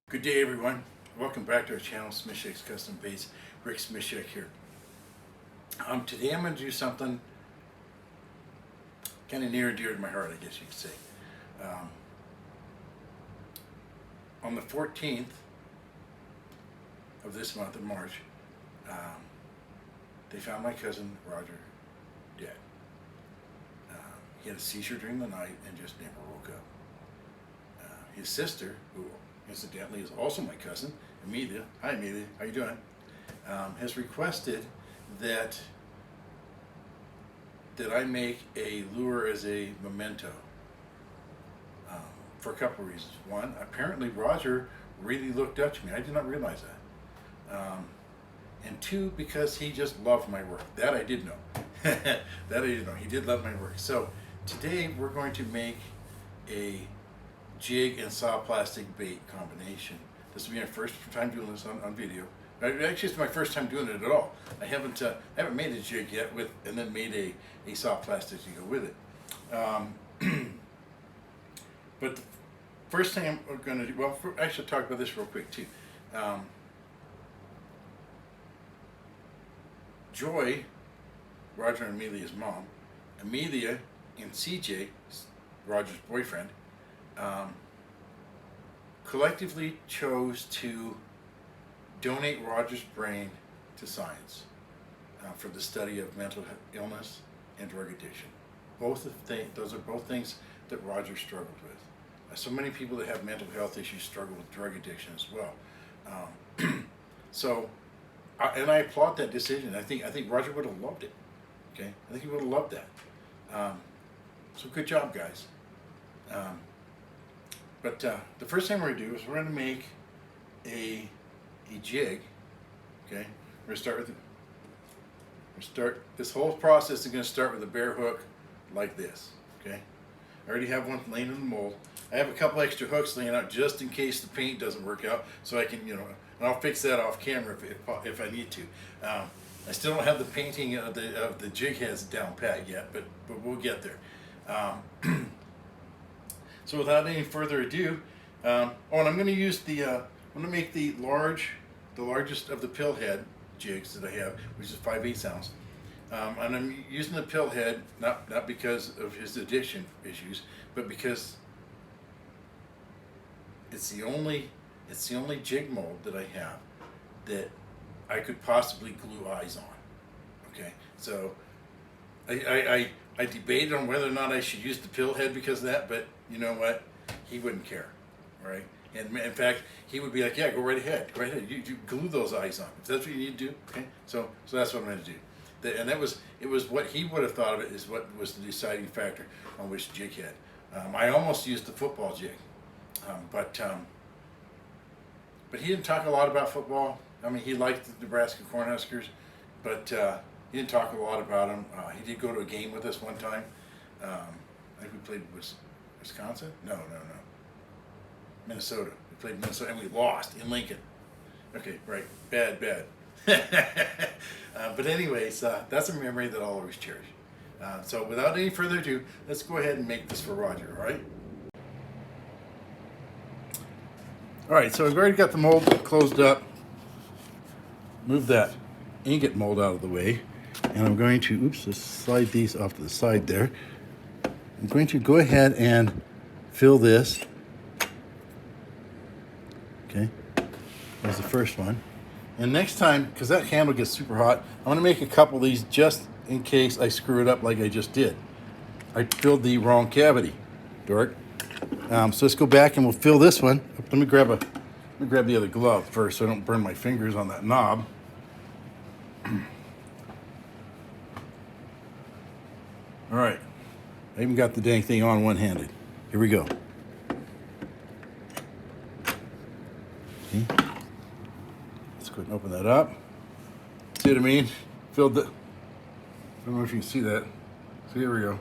Good day, everyone. Welcome back to our channel, Smishak's Custom Baits. Rick Smishak here. Today I'm going to do something kind of near and dear to my heart, I guess you could say. On the 14th of this month of March, they found my cousin Roger dead. He had a seizure during the night and just never woke up. His sister, who incidentally is also my cousin, Amelia. Hi Amelia, how you doing? Has requested that I make a lure as a memento for a couple of reasons. One, apparently Roger really looked up to me. I did not realize that. And two, because he just loved my work. That I did know. That I did know. He did love my work. So today we're going to make a jig and saw plastic bait combination. This will be my first time doing this on video. Actually, it's my first time doing it at all. I haven't made a jig yet and then made a saw plastic to go with it. But the first thing I'm going to do, well, I should talk about this real quick too. Joy, Roger and Amelia's mom, Amelia and CJ, Roger's boyfriend, collectively chose to donate Roger's brain to science for the study of mental illness and drug addiction. Those are both things that Roger struggled with. So many people that have mental health issues struggle with drug addiction as well. And I applaud that decision. I think Roger would have loved it. Okay, I think he would have loved that. So good job, guys. But the first thing we're going to do is we're going to make a jig. Okay, we're going to start this whole process is going to start with a bare hook like this. Okay, I already have one laying in the mold. I have a couple extra hooks laying out just in case the paint doesn't work out, so I can, and I'll fix that off camera if I need to. I still don't have the painting of the jig heads down pat yet, but we'll get there. So without any further ado, and I'm going to use I'm going to make the largest of the pill head jigs that I have, which is 5/8 ounce. And I'm using the pill head not because of his addiction issues, but because it's the only jig mold that I have that I could possibly glue eyes on. Okay, so I debated on whether or not I should use the pill head because of that, but you know what? He wouldn't care, right? And in fact, he would be like, "Yeah, go right ahead, go right ahead. You glue those eyes on. If that's what you need to do, okay." So that's what I'm going to do. And it was what he would have thought of it is what was the deciding factor on which jig head. I almost used the football jig, but he didn't talk a lot about football. I mean, he liked the Nebraska Cornhuskers, but he didn't talk a lot about them. He did go to a game with us one time. I think we played Wisconsin? No. Minnesota. We played Minnesota and we lost in Lincoln. Okay, right. Bad. But anyways, that's a memory that I'll always cherish. So without any further ado, let's go ahead and make this for Roger, all right? All right, so I've already got the mold closed up. Move that ingot mold out of the way. And I'm going to, let's slide these off to the side there. I'm going to go ahead and fill this. Okay, that's the first one. And next time, because that handle gets super hot, I'm going to make a couple of these just in case I screw it up like I just did. I filled the wrong cavity, dork. So let's go back and we'll fill this one. Let me grab the other glove first so I don't burn my fingers on that knob. All right, I even got the dang thing on one-handed. Here we go. Okay. Let's go ahead and open that up. See what I mean? Filled the, I don't know if you can see that. So here we go.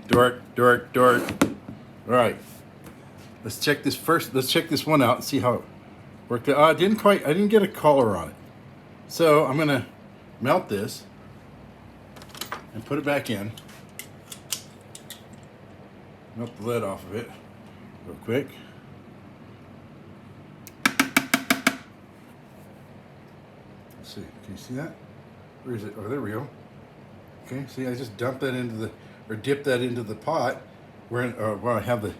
Dork. All right, let's check this first. Let's check this one out and see how it worked out. I didn't get a collar on it. So I'm gonna melt this and put it back in. Melt the lid off of it real quick. Let's see. Can you see that? Where is it? Oh, there we go. Okay. See, I just dumped that into the, or dipped that into the pot where I have the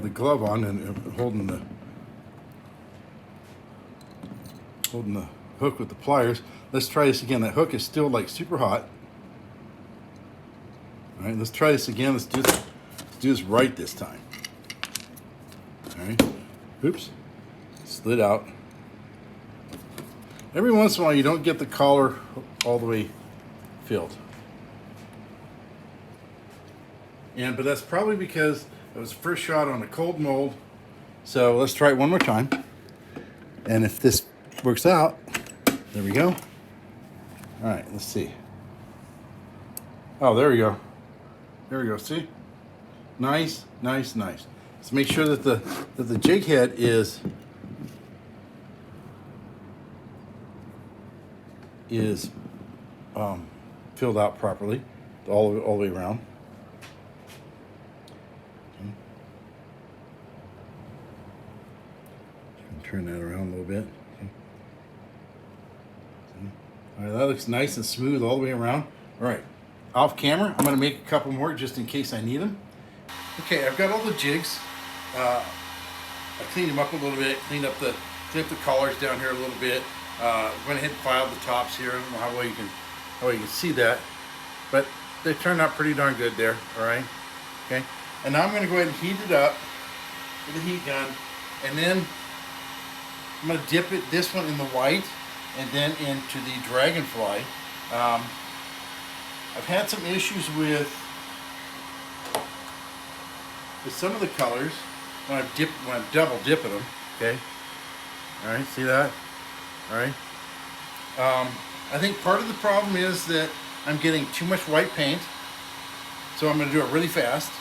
glove on and holding the hook with the pliers. Let's try this again. That hook is still like super hot. All right, let's try this again. Let's do this right this time. All right. Oops. Slid out. Every once in a while, you don't get the collar all the way filled. But that's probably because it was the first shot on a cold mold. So let's try it one more time. And if this works out, there we go. All right, let's see. Oh, there we go. There we go. See? Nice, nice, nice. Let's make sure that the jig head is filled out properly all the way around. Okay. Turn that around a little bit. Okay. All right, that looks nice and smooth all the way around. All right, off camera, I'm going to make a couple more just in case I need them. Okay, I've got all the jigs. I cleaned them up a little bit, cleaned up the collars down here a little bit. Went ahead and filed the tops here. I don't know how well you can see that, but they turned out pretty darn good there. All right, okay. And now I'm going to go ahead and heat it up with a heat gun, and then I'm going to dip this one in the white, and then into the dragonfly. I've had some issues with some of the colors when I'm double dipping them. Okay. All right. See that? All right. I think part of the problem is that I'm getting too much white paint, so I'm going to do it really fast,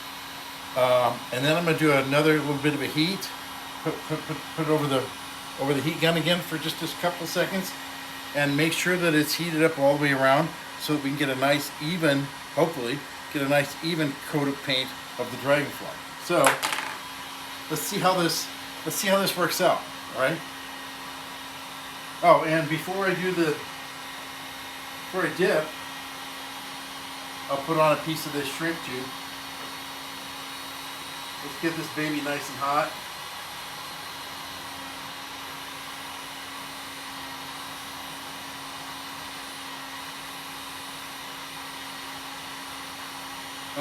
and then I'm going to do another little bit of a heat. Put it over the heat gun again for just a couple of seconds, and make sure that it's heated up all the way around, so that we can get a nice even, hopefully, get a nice even coat of paint of the dragonfly. So let's see how this works out. All right. Oh, and before I dip, I'll put on a piece of this shrimp tube. Let's get this baby nice and hot.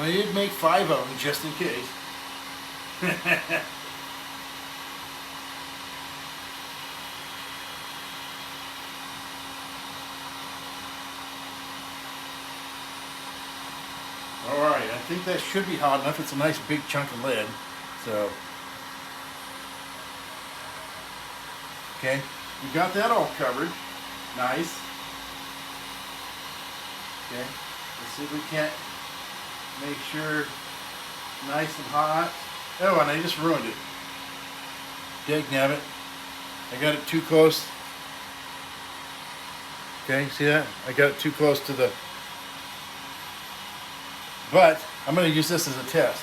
I did make 5 of them just in case. Alright, I think that should be hot enough. It's a nice big chunk of lead. So, okay, we got that all covered. Nice. Okay, let's see if we can't make sure nice and hot. Oh, and I just ruined it. Dagnabbit. I got it too close. Okay, see that? I got it too close to the... But I'm going to use this as a test.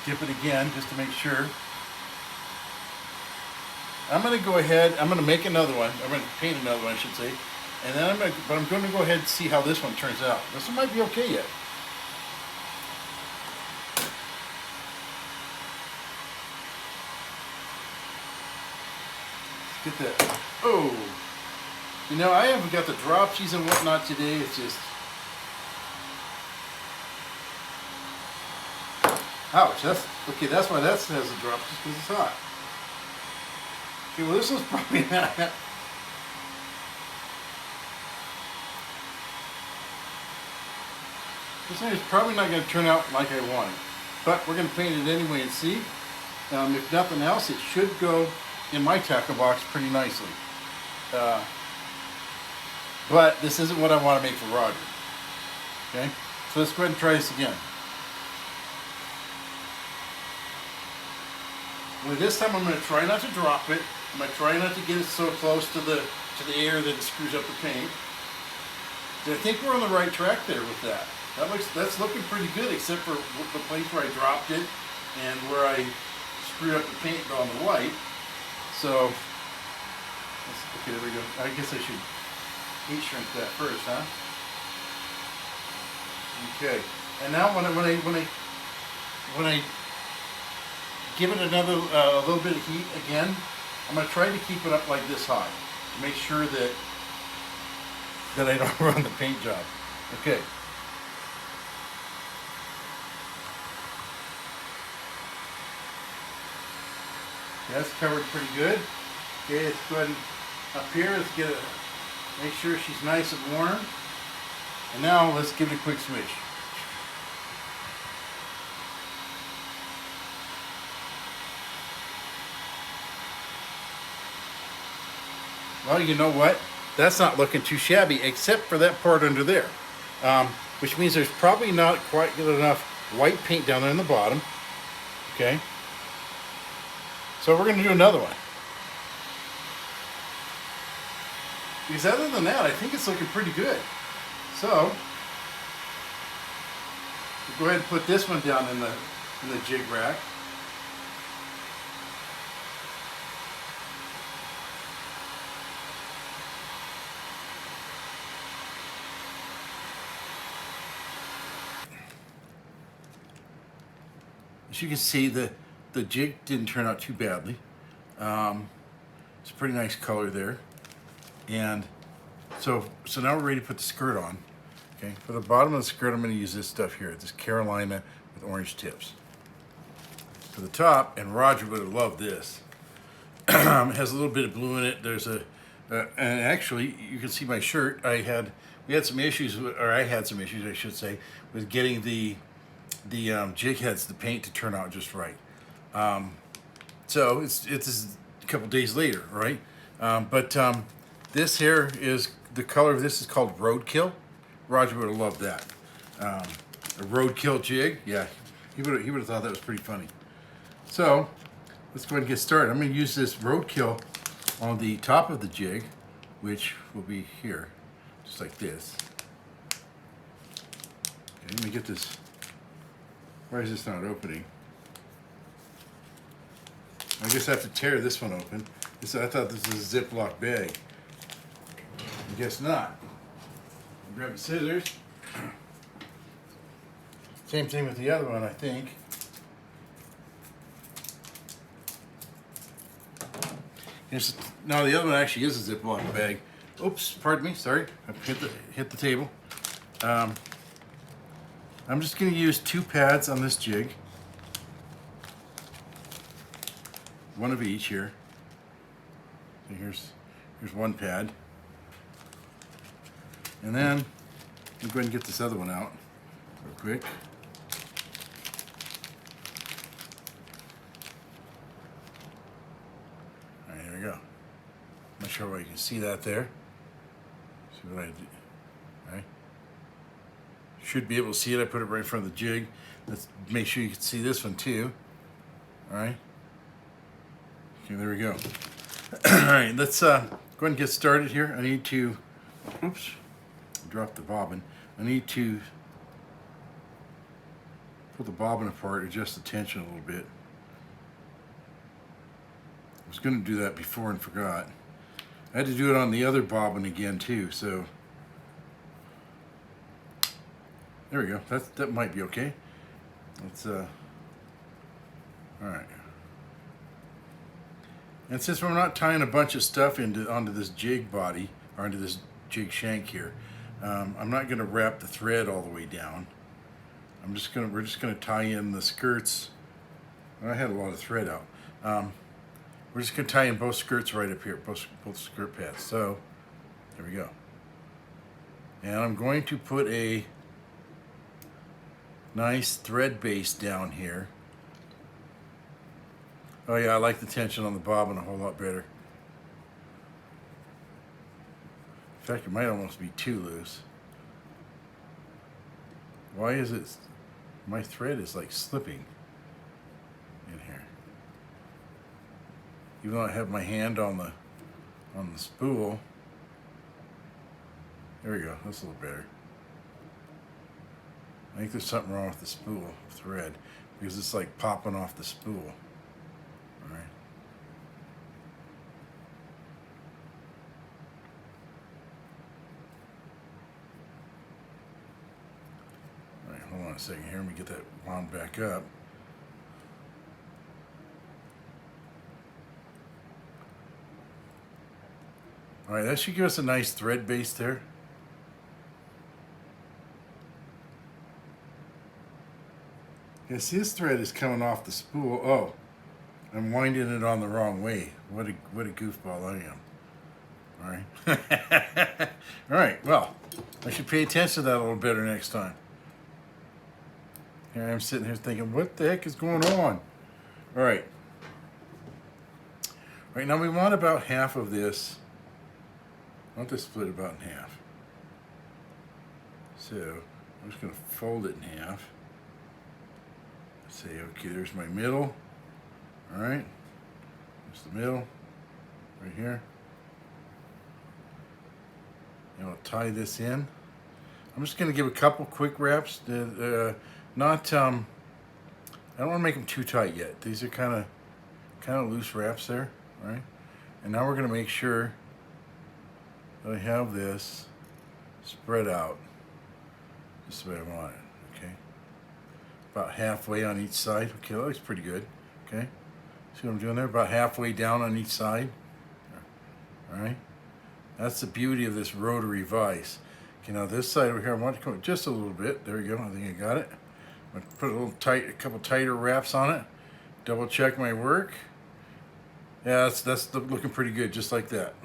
Dip it again just to make sure. I'm going to go ahead, I'm going to make another one. I'm going to paint another one, I should say. And then I'm going to go ahead and see how this one turns out. This one might be okay yet. Let's get that. Oh, you know, I haven't got the dropsies and whatnot today. It's just, ouch. That's okay. That's why that has the dropsies, because it's hot. Okay, well, this was probably not. This thing is probably not going to turn out like I wanted, but we're going to paint it anyway and see. If nothing else, it should go in my tackle box pretty nicely. But this isn't what I want to make for Roger. Okay, so let's go ahead and try this again. Well, this time I'm going to try not to drop it. I'm going to try not to get it so close to the air that it screws up the paint. So I think we're on the right track there with that. That's looking pretty good, except for the place where I dropped it and where I screwed up the paint on the white. So, okay, there we go. I guess I should heat shrink that first, huh? Okay. And now when I give it another a little bit of heat again, I'm going to try to keep it up like this high to make sure that I don't run the paint job. Okay. That's covered pretty good. Okay, let's go ahead and up here, let's make sure she's nice and warm. And now let's give it a quick swish. Well, you know what? That's not looking too shabby, except for that part under there. Which means there's probably not quite good enough white paint down there in the bottom. Okay. So we're going to do another one. Because other than that, I think it's looking pretty good. So, we'll go ahead and put this one down in the jig rack. As you can see, the jig didn't turn out too badly. It's a pretty nice color there. And so now we're ready to put the skirt on. Okay, for the bottom of the skirt, I'm going to use this stuff here, this Carolina with orange tips. For the top, and Roger would have loved this, it has a little bit of blue in it. There's and actually, you can see my shirt. I had some issues, I should say, with getting the jig heads, the paint to turn out just right. So it's a couple days later, right? This here is the color of this is called Roadkill. Roger would have loved that. A Roadkill jig, yeah, he would have thought that was pretty funny. So let's go ahead and get started. I'm going to use this Roadkill on the top of the jig, which will be here, just like this. Okay, let me get this. Why is this not opening? I guess I have to tear this one open. I thought this was a Ziploc bag. I guess not. Grab the scissors. Same thing with the other one, I think. No, the other one actually is a Ziploc bag. Oops, pardon me, sorry. I hit the table. I'm just going to use 2 pads on this jig. One of each here. So here's one pad. And then we'll go ahead and get this other one out real quick. All right, here we go. I'm not sure where you can see that there. See what I did. All right. Should be able to see it. I put it right in front of the jig. Let's make sure you can see this one too. All right. Okay, there we go. All right, let's go ahead and get started here. I need to, oops, drop the bobbin. I need to pull the bobbin apart, adjust the tension a little bit. I was going to do that before and forgot. I had to do it on the other bobbin again too, so there we go. That might be okay. Let's all right. And since we're not tying a bunch of stuff onto this jig body or onto this jig shank here, I'm not going to wrap the thread all the way down. We're just gonna tie in the skirts. I had a lot of thread out. We're just gonna tie in both skirts right up here, both skirt pads. So there we go. And I'm going to put a nice thread base down here. Oh yeah, I like the tension on the bobbin a whole lot better. In fact, it might almost be too loose. Why is it, my thread is like slipping in here. Even though I have my hand on the spool. There we go, that's a little better. I think there's something wrong with the spool thread because it's like popping off the spool. All right. All right, hold on a second here. Let me get that wound back up. All right, that should give us a nice thread base there. Yeah, see, this thread is coming off the spool. Oh, I'm winding it on the wrong way. What a goofball I am. All right. All right, well, I should pay attention to that a little better next time. Here I'm sitting here thinking, what the heck is going on? All right. All right, now we want about half of this. I want to split it about in half. So I'm just going to fold it in half. Say, okay, there's my middle. All right, there's the middle, right here. And I'll tie this in. I'm just going to give a couple quick wraps. Not, I don't want to make them too tight yet. These are kind of loose wraps there, right? And now we're going to make sure that I have this spread out just the way I want it. Okay. About halfway on each side. Okay, that looks pretty good. Okay, see what I'm doing there? About halfway down on each side. All right, that's the beauty of this rotary vise. Okay, now this side over here, I want to come just a little bit. There we go. I think I got it. I'm gonna put a couple tighter wraps on it. Double check my work. Yeah, that's looking pretty good, just like that.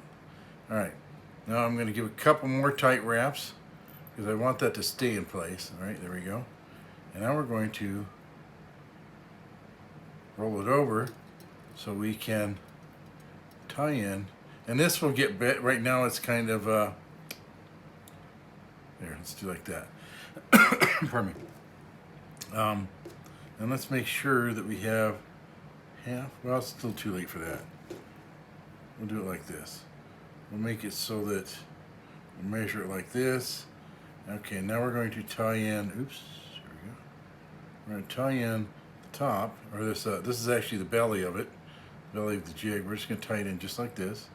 All right, now I'm going to give a couple more tight wraps because I want that to stay in place. All right, there we go. And now we're going to roll it over so we can tie in. And this will get bit. Right now it's kind of, there, let's do like that. Pardon me. And let's make sure that we have half. Well, it's still too late for that. We'll do it like this. We'll make it so that we'll measure it like this. Okay, now we're going to tie in, oops. We're going to tie in the top, or this is actually the belly of it, belly of the jig. We're just going to tie it in just like this.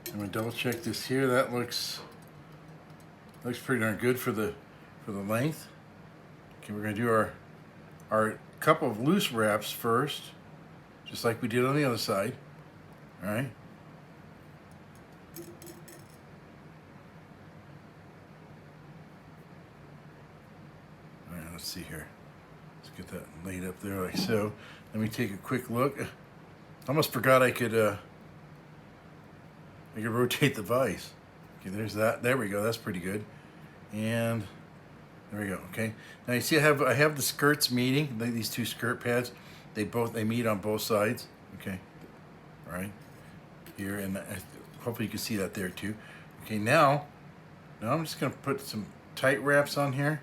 I'm going to double check this here. That looks pretty darn good for the length. Okay, we're going to do our couple of loose wraps first, just like we did on the other side. All right. Let's see here. Let's get that laid up there like so. Let me take a quick look. I almost forgot I could rotate the vise. Okay, there's that. There we go. That's pretty good. And there we go. Okay. Now you see I have the skirts meeting. These two skirt pads. They meet on both sides. Okay. All right. Here, and hopefully you can see that there too. Okay. Now I'm just gonna put some tight wraps on here.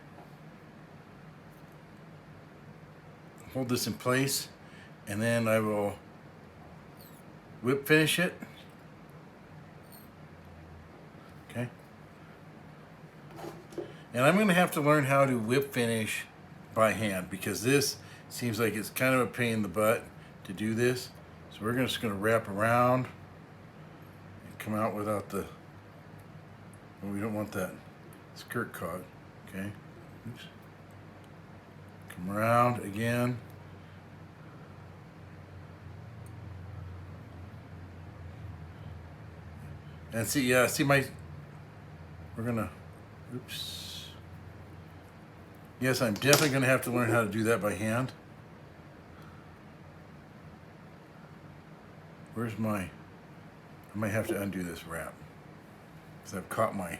Hold this in place, and then I will whip finish it. Okay. And I'm going to have to learn how to whip finish by hand because this seems like it's kind of a pain in the butt to do this. So we're just going to wrap around and come out without the, well, we don't want that skirt caught. Okay. Oops. Come around again. And see, we're gonna, oops. Yes, I'm definitely gonna have to learn how to do that by hand. Where's I might have to undo this wrap because I've caught my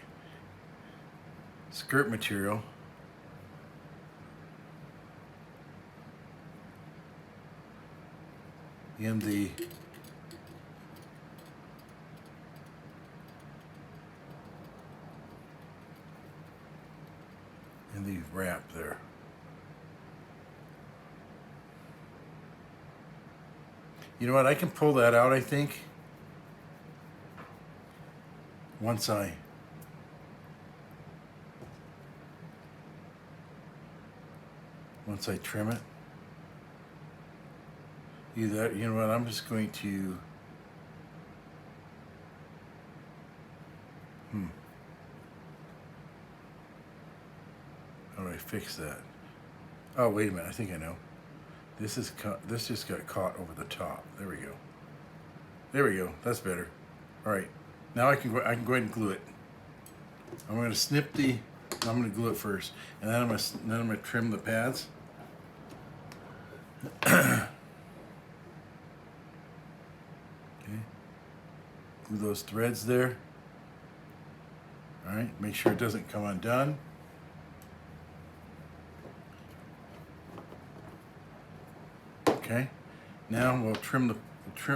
skirt material. In the wrap there. You know what? I can pull that out, I think. Once I once I trim it. Either, you know what, I'm just going to, how do I fix that? Oh, wait a minute, I think I know. This just got caught over the top. There we go. There we go, that's better. All right, now I can go ahead and glue it. I'm going to snip I'm going to glue it first, and then I'm going to trim the pads. Okay. Glue those threads there. All right, make sure it doesn't come undone. Okay, now we'll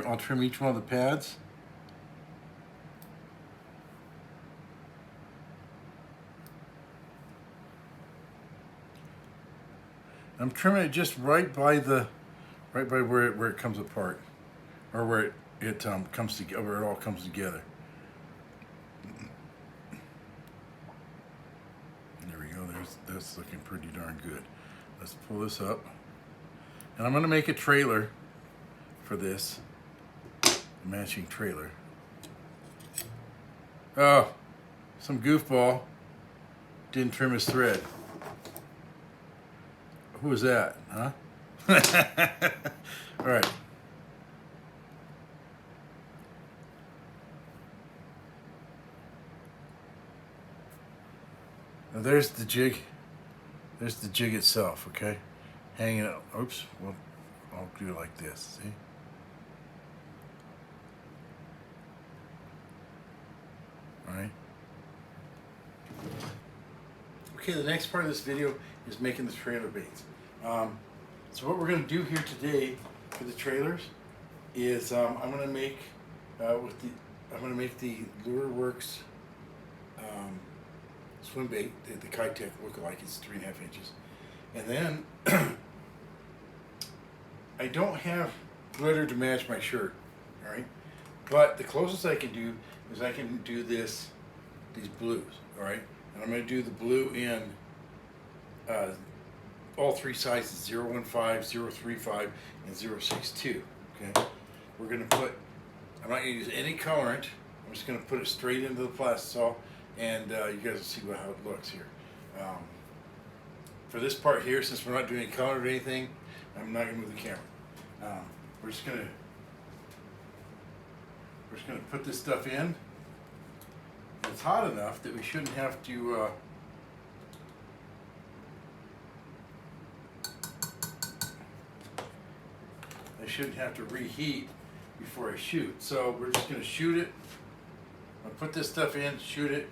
I'll trim each one of the pads. I'm trimming it just right by where it comes apart, or where it comes together, where it all comes together. There we go. That's looking pretty darn good. Let's pull this up, and I'm going to make a trailer for this, a matching trailer. Oh, some goofball didn't trim his thread. Who was that, huh? All right. Now there's the jig. There's the jig itself, okay? Hanging out. Oops. Well, I'll do it like this, see? All right. Okay, the next part of this video is making the trailer baits. So what we're going to do here today for the trailers is I'm going to make the Lure Works swim bait, the Kitech look-alike. It's 3.5 inches, and then I don't have glitter to match my shirt. All right, but the closest I can do is I can do these blues. All right. And I'm going to do the blue in all three sizes, 015, 035, and 062. Okay, we're going to I'm not going to use any colorant. I'm just going to put it straight into the plastisol, and you guys will see how it looks here. For this part here, since we're not doing any color or anything, I'm not going to move the camera. We're just going to put this stuff in. It's hot enough that we shouldn't have to reheat before I shoot. So we're just going to shoot it. I'll put this stuff in, shoot it,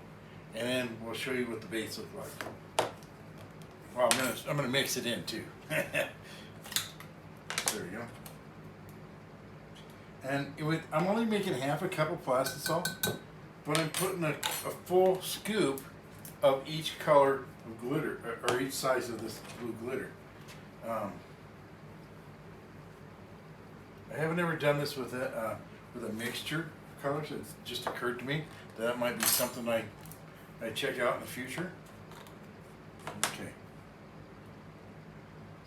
and then we'll show you what the baits look like. Well, I'm gonna mix it in too. There we go. And I'm only making half a cup of plastisol, but I'm putting a full scoop of each color of glitter, or each size of this blue glitter. I haven't ever done this with a mixture of colors. It just occurred to me that might be something I check out in the future. Okay,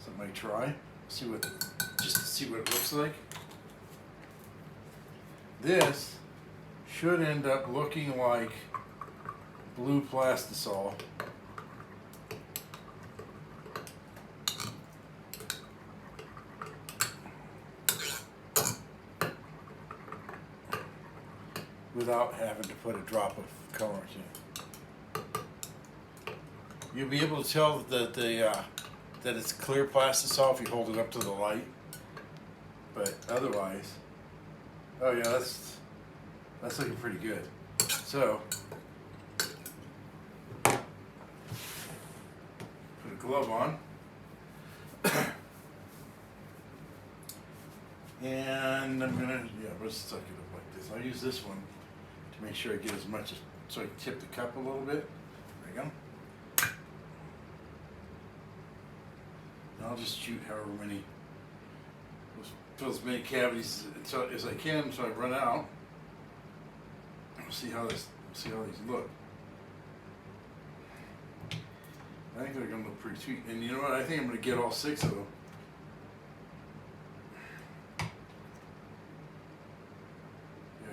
something I try, just to see what it looks like. This should end up looking like blue plastisol. Without having to put a drop of colorant in. You'll be able to tell that that it's clear plastisol if you hold it up to the light. But otherwise, oh yeah, that's looking pretty good. So put a glove on. And I'm gonna, let's suck it up like this. I'll use this one to make sure I get as much as, so I can tip the cup a little bit. There you go. And I'll just shoot however many, fill as many cavities as I can, so I run out. See how these look. I think they're gonna look pretty sweet. And you know what? I think I'm gonna get all 6 of them. Yeah,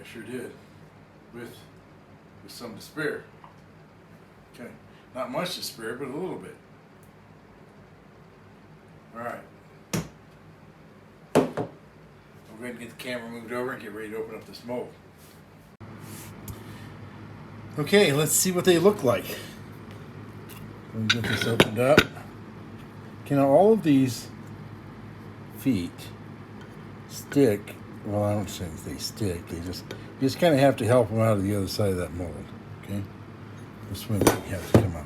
I sure did. With some to spare. Okay. Not much to spare, but a little bit. Alright. I'll go ahead and get the camera moved over and get ready to open up this mold. Okay, let's see what they look like. Let me get this opened up. Okay, now all of these feet stick. Well, I don't think they stick. You just kind of have to help them out of the other side of that mold. Okay, this one has to come out.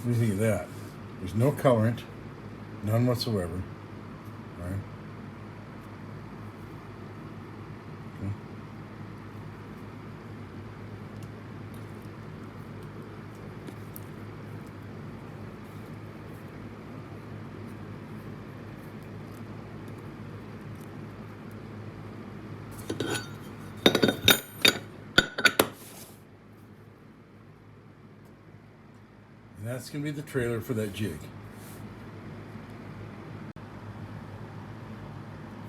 What do you think of that? There's no colorant, none whatsoever. All right. Okay. And that's going to be the trailer for that jig.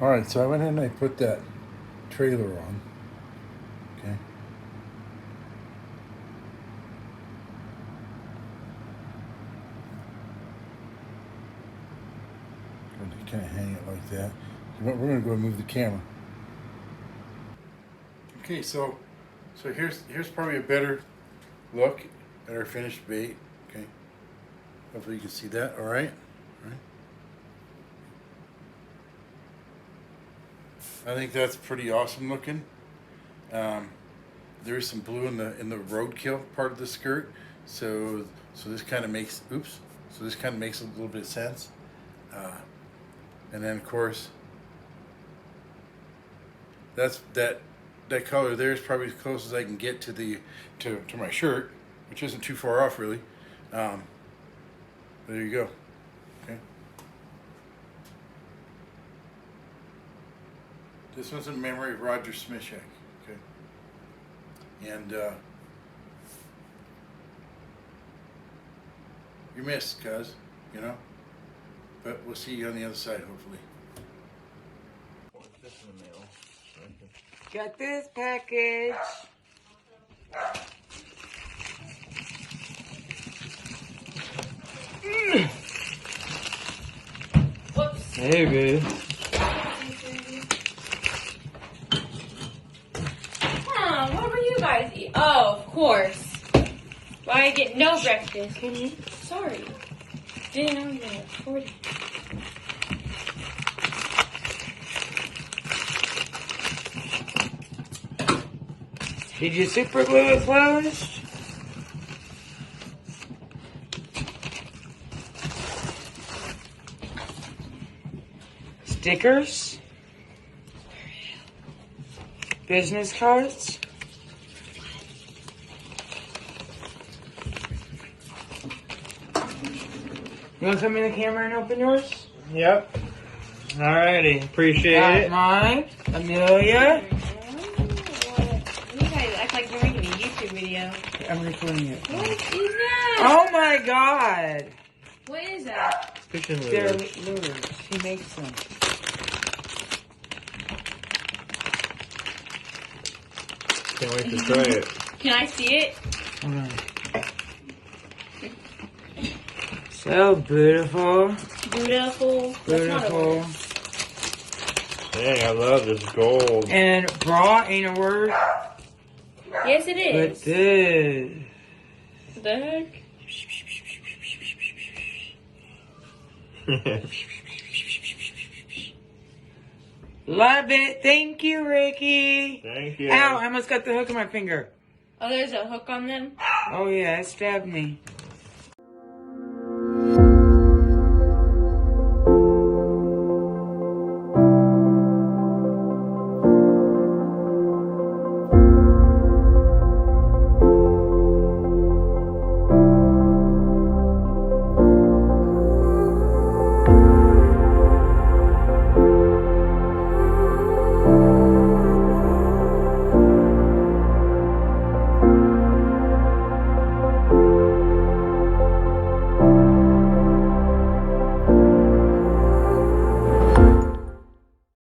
Alright, so I went ahead and I put that trailer on. Okay. Going to kind of hang it like that. We're going to go and move the camera. Okay, so here's probably a better look at our finished bait. Okay, hopefully you can see that. All right. I think that's pretty awesome looking. There's some blue in the roadkill part of the skirt, so this kind of makes a little bit of sense. And then of course that color there is probably as close as I can get to my shirt, which isn't too far off really. There you go. Okay. This one's in memory of Roger Smishak. Okay. And you missed, cuz, you know. But we'll see you on the other side, hopefully. Got this package. Whoops. Hey, babe. Huh, what were you guys eating? Oh, of course. Why I get no breakfast? Sorry. Didn't know you were recording. Did you super glue it closed? Stickers? Business cards? You want to come in the camera and open yours? Yep. Alrighty, appreciate Got it. mine. Amelia. You guys act like you're making a YouTube video. I'm recording it. What is that? Oh my god! What is that? Fishing They're lures. lures. She makes them. Can't wait to try it. Can I see it? Hold on. So beautiful. Beautiful. That's not a Beautiful. word. Dang, I love this gold. And bra ain't a word. Yes, it But is. this. What the heck? Love it. Thank you, Ricky. Thank you. Ow, I almost got the hook in my finger. Oh, there's a hook on them? Oh yeah, it stabbed me.